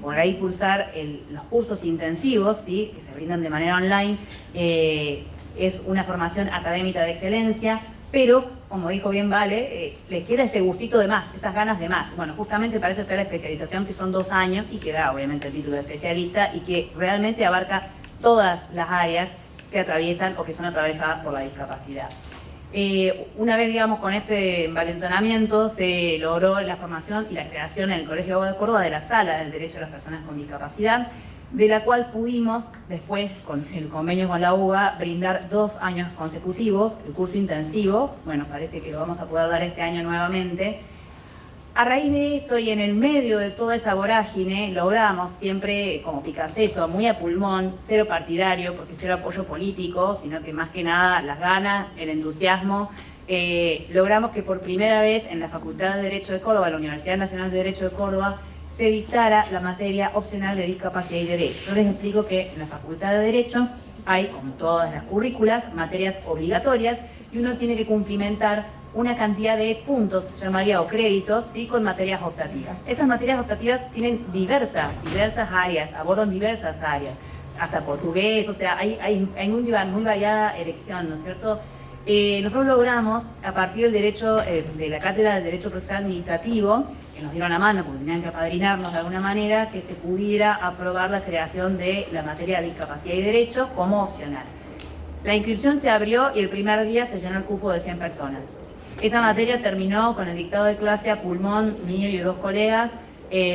por ahí cursar los cursos intensivos, ¿sí?, que se brindan de manera online, es una formación académica de excelencia, pero, como dijo bien Vale, le queda ese gustito de más, esas ganas de más. Bueno, justamente para eso está la especialización, que son 2 años, y que da obviamente el título de especialista, y que realmente abarca todas las áreas que atraviesan o que son atravesadas por la discapacidad. Una vez, digamos, con este envalentonamiento se logró la formación y la creación en el Colegio de Abogados de Córdoba de la Sala del Derecho de las Personas con Discapacidad, de la cual pudimos después, con el convenio con la UBA, brindar 2 años consecutivos el curso intensivo. Bueno, parece que lo vamos a poder dar este año nuevamente. A raíz de eso y en el medio de toda esa vorágine, logramos siempre, como Picasso, muy a pulmón, cero partidario, porque cero apoyo político, sino que más que nada las ganas, el entusiasmo, logramos que por primera vez en la Facultad de Derecho de Córdoba, la Universidad Nacional de Derecho de Córdoba, se dictara la materia opcional de discapacidad y derecho. Yo les explico que en la Facultad de Derecho hay, como todas las currículas, materias obligatorias y uno tiene que cumplimentar una cantidad de puntos, se llamaría, o créditos, ¿sí?, con materias optativas. Esas materias optativas tienen diversas áreas, abordan diversas áreas, hasta portugués, o sea, hay muy variada elección, ¿no es cierto? nosotros logramos, a partir del derecho, de la cátedra del Derecho Procesal Administrativo, que nos dieron la mano porque tenían que apadrinarnos de alguna manera, que se pudiera aprobar la creación de la materia de discapacidad y derecho como opcional. La inscripción se abrió y el primer día se llenó el cupo de 100 personas. Esa materia terminó con el dictado de clase a pulmón, mío y de 2 colegas,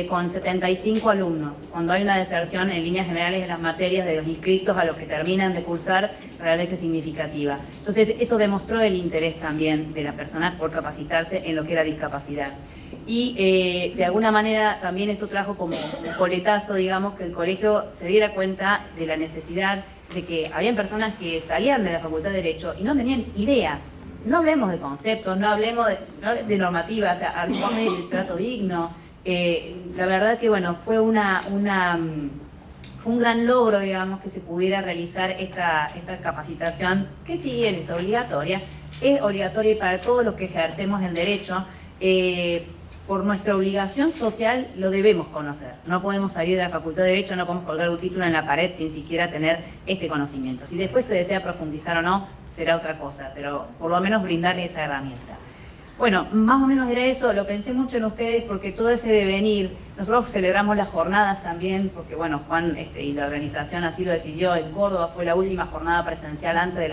con 75 alumnos. Cuando hay una deserción en líneas generales de las materias de los inscritos a los que terminan de cursar, realmente significativa. Entonces, eso demostró el interés también de las personas por capacitarse en lo que era discapacidad. Y de alguna manera también esto trajo como un coletazo, digamos, que el colegio se diera cuenta de la necesidad de que habían personas que salían de la Facultad de Derecho y no tenían idea. No hablemos de conceptos, no hablemos de normativas, o sea, hablemos del trato digno. La verdad que bueno, fue un gran logro, digamos, que se pudiera realizar esta capacitación, que si bien es obligatoria para todos los que ejercemos el derecho. Por nuestra obligación social lo debemos conocer. No podemos salir de la Facultad de Derecho, no podemos colgar un título en la pared sin siquiera tener este conocimiento. Si después se desea profundizar o no, será otra cosa, pero por lo menos brindarle esa herramienta. Bueno, más o menos era eso, lo pensé mucho en ustedes porque todo ese devenir, nosotros celebramos las jornadas también, porque bueno, Juan y la organización así lo decidió, en Córdoba fue la última jornada presencial antes de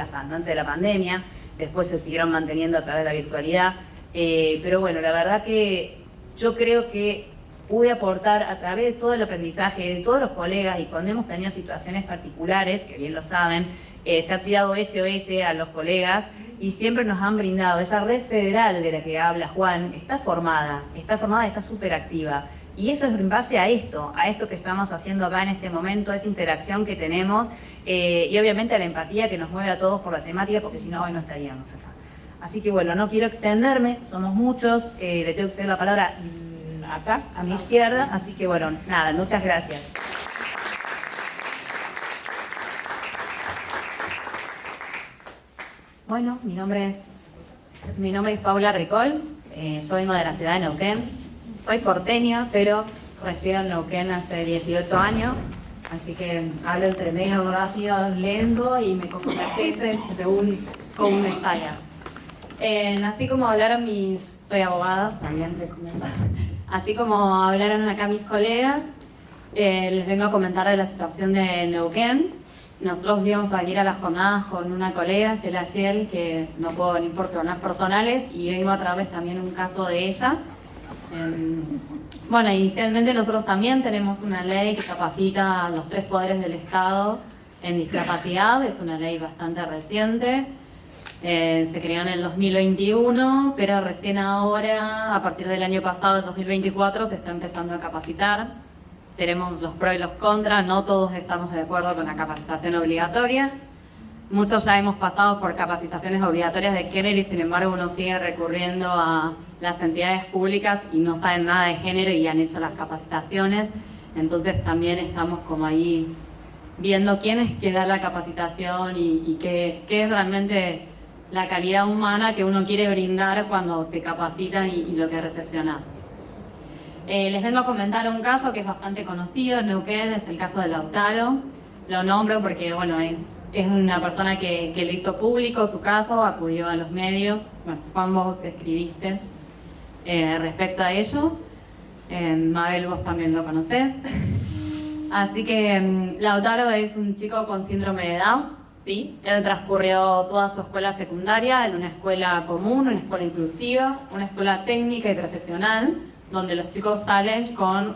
la pandemia, después se siguieron manteniendo a través de la virtualidad, pero bueno, la verdad que yo creo que pude aportar a través de todo el aprendizaje de todos los colegas y cuando hemos tenido situaciones particulares, que bien lo saben, se ha tirado SOS a los colegas y siempre nos han brindado. Esa red federal de la que habla Juan está formada, está súper activa. Y eso es en base a esto que estamos haciendo acá en este momento, esa interacción que tenemos y obviamente a la empatía que nos mueve a todos por la temática, porque si no hoy no estaríamos acá. Así que bueno, no quiero extenderme, somos muchos, le tengo que hacer la palabra acá, a mi izquierda, así que bueno, nada, muchas gracias.
Bueno, mi nombre es Paula Ricol, yo vengo de la ciudad de Neuquén, soy porteña, pero resido en Neuquén hace 18 años, así que hablo entre medio rápido, lento y me cojo las tesis según cómo me salga. Así como hablaron soy abogada también, así como hablaron acá mis colegas, les vengo a comentar de la situación de Neuquén. Nosotros íbamos a venir a las jornadas con una colega, Estela Yel, que no puedo venir por problemas personales, y vengo a traerles también un caso de ella. Bueno, inicialmente nosotros también tenemos una ley que capacita a los 3 poderes del Estado en discapacidad, es una ley bastante reciente. Se creó en el 2021, pero recién ahora, a partir del año pasado, el 2024, se está empezando a capacitar. Tenemos los pros y los contras, no todos estamos de acuerdo con la capacitación obligatoria. Muchos ya hemos pasado por capacitaciones obligatorias de género y sin embargo uno sigue recurriendo a las entidades públicas y no saben nada de género y han hecho las capacitaciones. Entonces también estamos como ahí viendo quién es que da la capacitación y qué es realmente la calidad humana que uno quiere brindar cuando te capacitan y lo que recepcionas. Les vengo a comentar un caso que es bastante conocido en Neuquén, es el caso de Lautaro. Lo nombro porque bueno, es una persona que lo hizo público su caso, acudió a los medios. Bueno, Juan, vos escribiste respecto a ello. Mabel, vos también lo conocés. Así que Lautaro es un chico con síndrome de Down. ¿Sí? Él transcurrió toda su escuela secundaria en una escuela común, una escuela inclusiva, una escuela técnica y profesional, donde los chicos salen con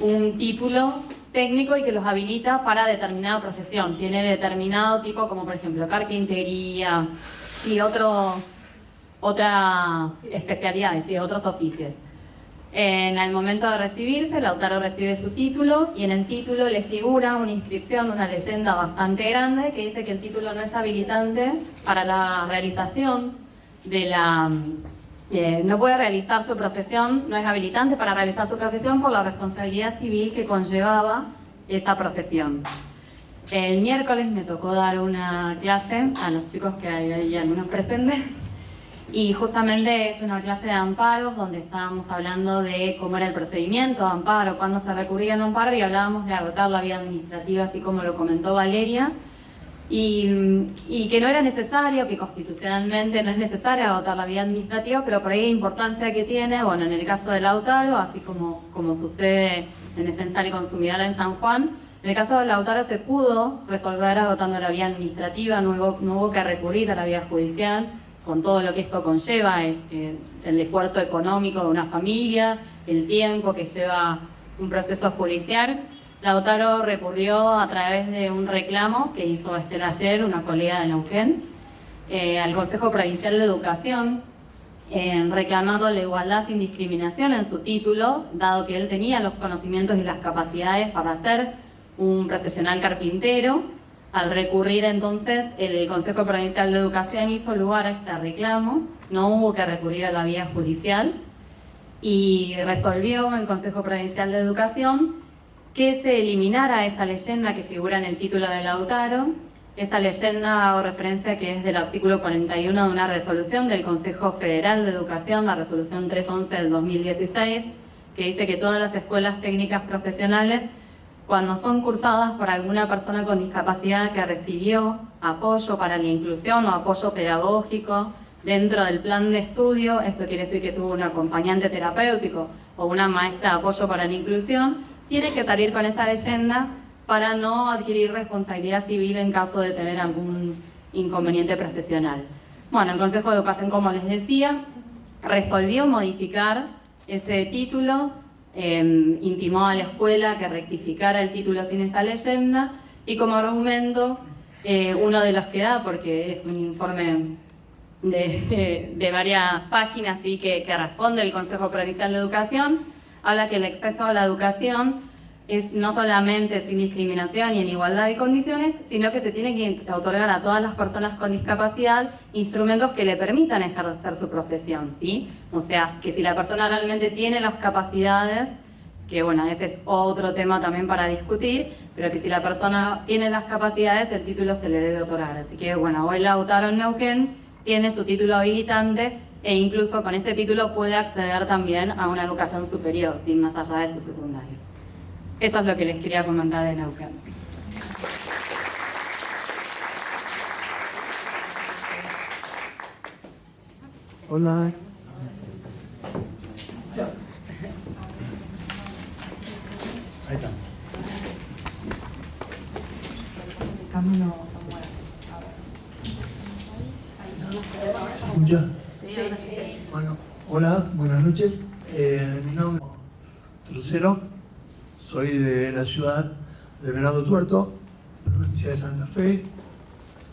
un título técnico y que los habilita para determinada profesión. Tiene determinado tipo, como por ejemplo carpintería y otras especialidades y otros oficios. En el momento de recibirse, Lautaro recibe su título y en el título le figura una inscripción, una leyenda bastante grande que dice que el título no es habilitante para la realización de no puede realizar su profesión, no es habilitante para realizar su profesión por la responsabilidad civil que conllevaba esa profesión. El miércoles me tocó dar una clase a los chicos que hay algunos presentes. Y justamente es una clase de amparos donde estábamos hablando de cómo era el procedimiento de amparo, cuándo se recurría al amparo y hablábamos de agotar la vía administrativa, así como lo comentó Valeria. y que no era necesario, que constitucionalmente no es necesario agotar la vía administrativa, pero por ahí la importancia que tiene, bueno, en el caso de Lautaro, así como sucede en Defensar y Consumidor en San Juan, en el caso de Lautaro se pudo resolver agotando la vía administrativa, no hubo que recurrir a la vía judicial, con todo lo que esto conlleva, el esfuerzo económico de una familia, el tiempo que lleva un proceso judicial. Lautaro recurrió a través de un reclamo que hizo Estela ayer, una colega de Neuquén, al Consejo Provincial de Educación, reclamando la igualdad sin discriminación en su título, dado que él tenía los conocimientos y las capacidades para ser un profesional carpintero. Al recurrir entonces, el Consejo Provincial de Educación hizo lugar a este reclamo, no hubo que recurrir a la vía judicial, y resolvió el Consejo Provincial de Educación que se eliminara esa leyenda que figura en el título de Lautaro. Esa leyenda hago referencia que es del artículo 41 de una resolución del Consejo Federal de Educación, la resolución 311 del 2016, que dice que todas las escuelas técnicas profesionales, cuando son cursadas por alguna persona con discapacidad que recibió apoyo para la inclusión o apoyo pedagógico dentro del plan de estudio, esto quiere decir que tuvo un acompañante terapéutico o una maestra de apoyo para la inclusión, tiene que salir con esa leyenda para no adquirir responsabilidad civil en caso de tener algún inconveniente profesional. Bueno, el Consejo de Educación, como les decía, resolvió modificar ese título, intimó a la escuela que rectificara el título sin esa leyenda, y como argumentos, uno de los que da, porque es un informe de varias páginas ¿sí? que responde el Consejo Provincial de Educación, habla que el acceso a la educación es no solamente sin discriminación y en igualdad de condiciones, sino que se tiene que otorgar a todas las personas con discapacidad instrumentos que le permitan ejercer su profesión, ¿sí? O sea, que si la persona realmente tiene las capacidades, que bueno, ese es otro tema también para discutir, pero que si la persona tiene las capacidades, el título se le debe otorgar. Así que bueno, hoy Lautaro en Neuquén tiene su título habilitante e incluso con ese título puede acceder también a una educación superior, ¿sí? Más allá de su secundario. Eso es lo que les quería comentar de Neuquén.
Hola. Ahí está. ¿Se escucha? Bueno, hola, buenas noches. Mi nombre es Trucero, soy de la ciudad de Venado Tuerto, provincia de Santa Fe.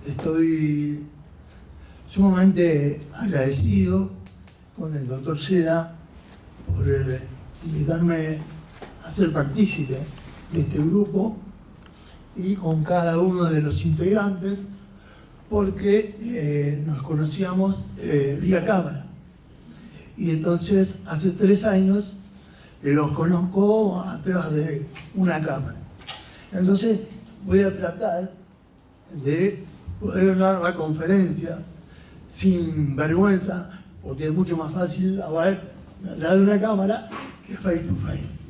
Estoy sumamente agradecido con el doctor Seda por invitarme a ser partícipe de este grupo y con cada uno de los integrantes, porque nos conocíamos vía cámara. Y entonces hace 3 años los conozco a través de una cámara. Entonces voy a tratar de poder dar la conferencia sin vergüenza, porque es mucho más fácil hablar de una cámara que face to face.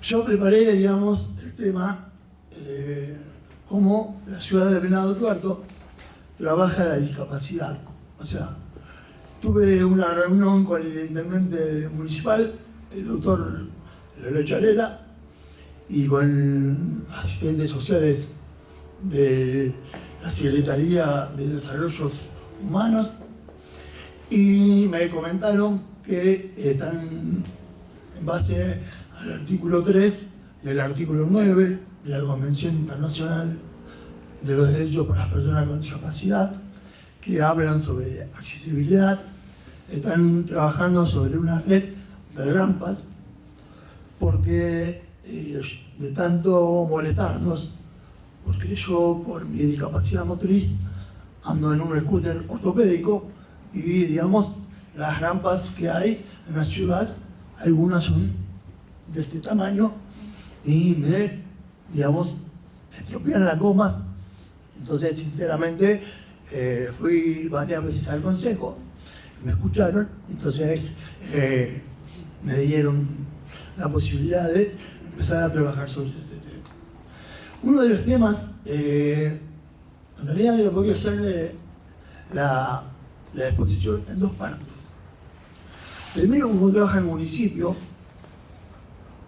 Yo preparé, digamos, el tema cómo la ciudad de Venado Tuerto trabaja la discapacidad. O sea, tuve una reunión con el intendente municipal, el doctor Lolo Chalera, y con asistentes sociales de la Secretaría de Desarrollos Humanos, y me comentaron que están en base al artículo 3 y al artículo 9 de la Convención Internacional de los Derechos para las Personas con Discapacidad, que hablan sobre accesibilidad. Están trabajando sobre una red de rampas, porque de tanto molestarnos, porque yo por mi discapacidad motriz ando en un scooter ortopédico y digamos las rampas que hay en la ciudad, algunas son de este tamaño y me, digamos, estropean las gomas. Entonces sinceramente fui varias veces al consejo, me escucharon, entonces me dieron la posibilidad de empezar a trabajar sobre este tema. Uno de los temas, en realidad yo podría hacer la exposición en dos partes. Primero, cómo trabaja el municipio,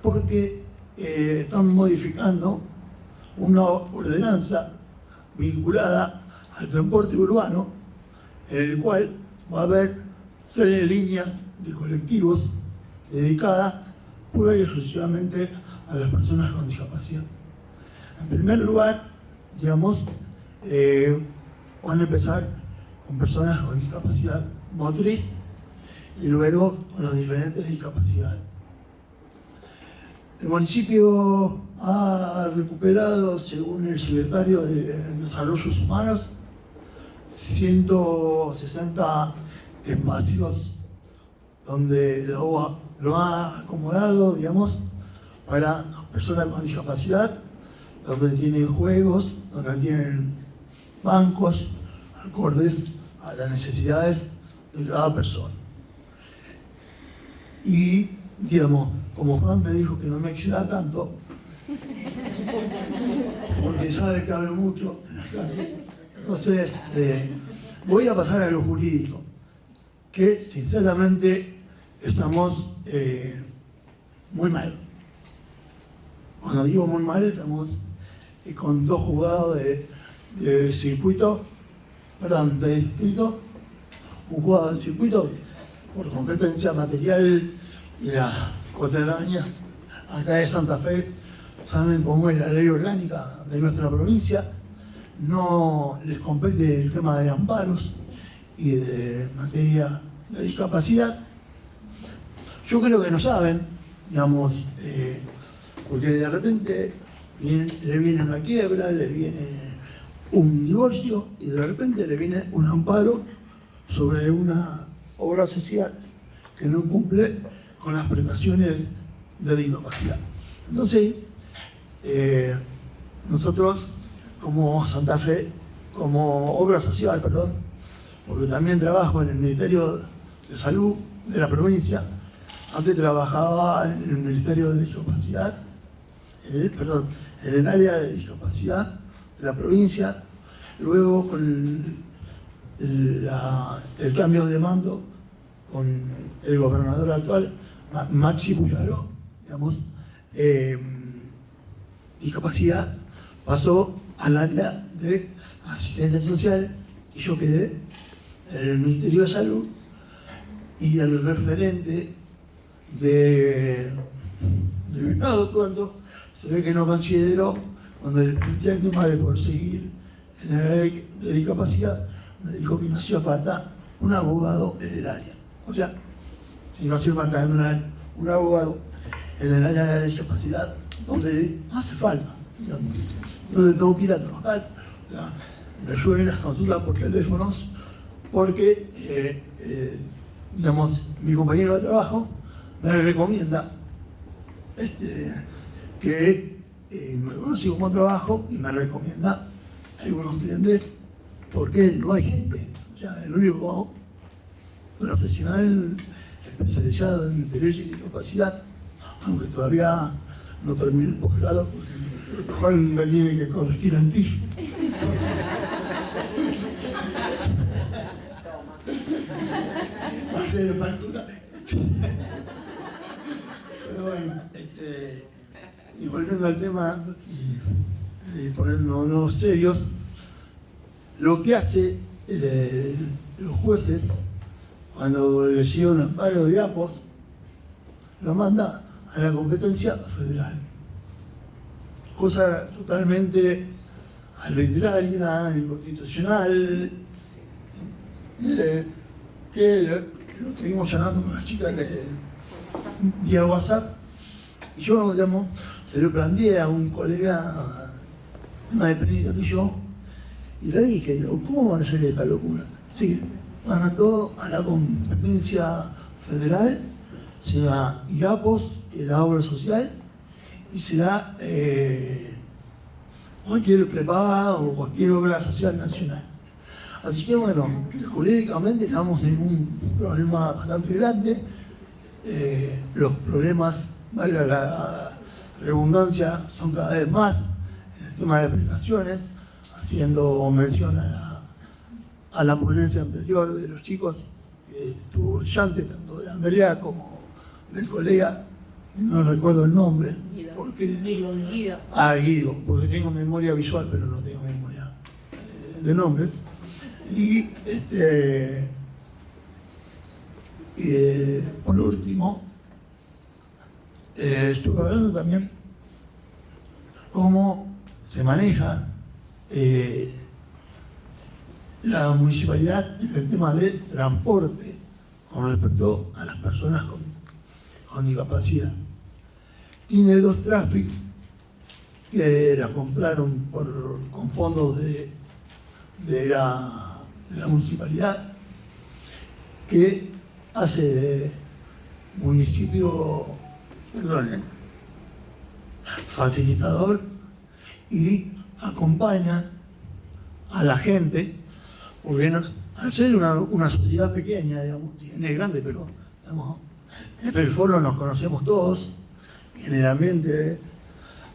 porque están modificando una ordenanza vinculada al transporte urbano, en el cual va a haber 3 líneas de colectivos dedicadas pura y exclusivamente a las personas con discapacidad. En primer lugar, digamos, van a empezar con personas con discapacidad motriz y luego con las diferentes discapacidades. El municipio ha recuperado, según el secretario de Desarrollos Humanos, 160 espacios donde lo ha acomodado, digamos, para personas con discapacidad, donde tienen juegos, donde tienen bancos acordes a las necesidades de cada persona. Y, digamos, como Juan me dijo que no me exceda tanto, porque sabe que hablo mucho en las clases, entonces voy a pasar a lo jurídico, que sinceramente estamos muy mal. Cuando digo muy mal, estamos con 2 juzgados de circuito, perdón, de distrito, un juzgado de circuito por competencia material y las coterráneas acá de Santa Fe saben cómo es la ley orgánica de nuestra provincia. No les compete el tema de amparos y de materia de discapacidad. Yo creo que no saben, digamos, porque de repente le viene una quiebra, le viene un divorcio y de repente le viene un amparo sobre una obra social que no cumple con las prestaciones de discapacidad. Entonces, nosotros como Santa Fe, como obra social, perdón, porque también trabajo en el Ministerio de Salud de la provincia, antes trabajaba en el Ministerio de Discapacidad, en el área de discapacidad de la provincia, luego con el cambio de mando con el gobernador actual, Maxi Puyaro, digamos, discapacidad pasó al área de asistencia social y yo quedé en el Ministerio de Salud y el referente de Venado Tuerto se ve que no consideró, cuando el tema de poder seguir en el área de discapacidad, me dijo que no hacía falta un abogado en el área. O sea, si no hacía falta un abogado en el área de discapacidad, donde hace falta, digamos, donde tengo que ir a trabajar, me llueven las consultas por teléfonos, porque, digamos, mi compañero de trabajo me recomienda que me conoce como trabajo y me recomienda a algunos clientes porque no hay gente. O sea, el único profesional especializado en derecho y discapacidad, aunque todavía no termine el posgrado, porque Juan me tiene que corregir antiguo. Va a ser de factura. Pero bueno, y volviendo al tema y poniéndonos serios, lo que hace los jueces cuando le llega un amparo de APOS, lo manda a la competencia federal. Cosa totalmente arbitraria, inconstitucional, que lo estuvimos hablando con las chicas de WhatsApp, y yo, digamos, se lo planteé a un colega más experiencia que yo, y le dije, digo, ¿cómo van a hacer esta locura? Sí, van a todo a la competencia federal, sea IAPOS, que es la obra social, y será cualquier prepaga o cualquier obra social nacional. Así que bueno, jurídicamente estamos en un problema bastante grande. Los problemas, valga la redundancia, son cada vez más en el el tema de prestaciones, haciendo mención a la ponencia anterior de los chicos, que estuvo brillante, tanto de Andrea como del colega, y no recuerdo el nombre, porque Guido, porque tengo memoria visual, pero no tengo memoria de nombres. Y por último, estuve hablando también cómo se maneja la municipalidad en el tema de transporte con respecto a las personas con discapacidad. Tiene 2 Traffic que la compraron con fondos de la municipalidad, que hace de municipio, facilitador, y acompaña a la gente, porque al ser una sociedad pequeña, digamos, es grande, pero digamos, en el foro nos conocemos todos, y en el ambiente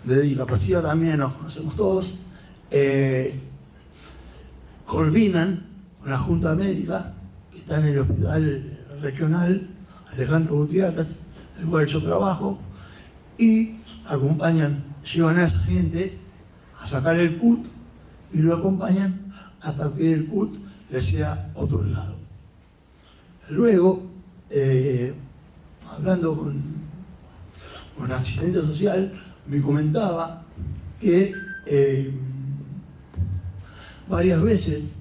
de discapacidad también nos conocemos todos. Coordinan con la Junta Médica, que está en el Hospital Regional Alejandro Gutiérrez, el cual yo trabajo, y acompañan, llevan a esa gente a sacar el CUT y lo acompañan hasta que el CUT les sea otorgado. Luego, hablando con asistente social, me comentaba que varias veces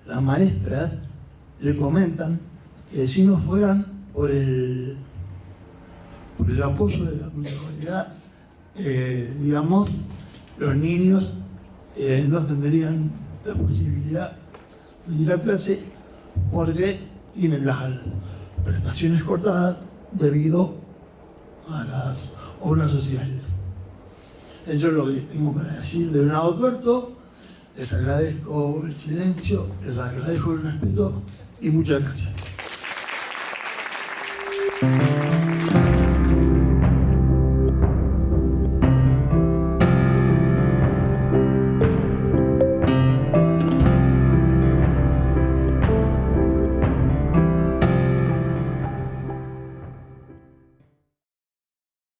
las maestras le comentan que si no fueran por el apoyo de la municipalidad, digamos, los niños no tendrían la posibilidad de ir a clase porque tienen las prestaciones cortadas debido a las obras sociales. Eso es lo que tengo para decir de Venado Tuerto. Les agradezco el silencio, les agradezco el respeto y muchas gracias.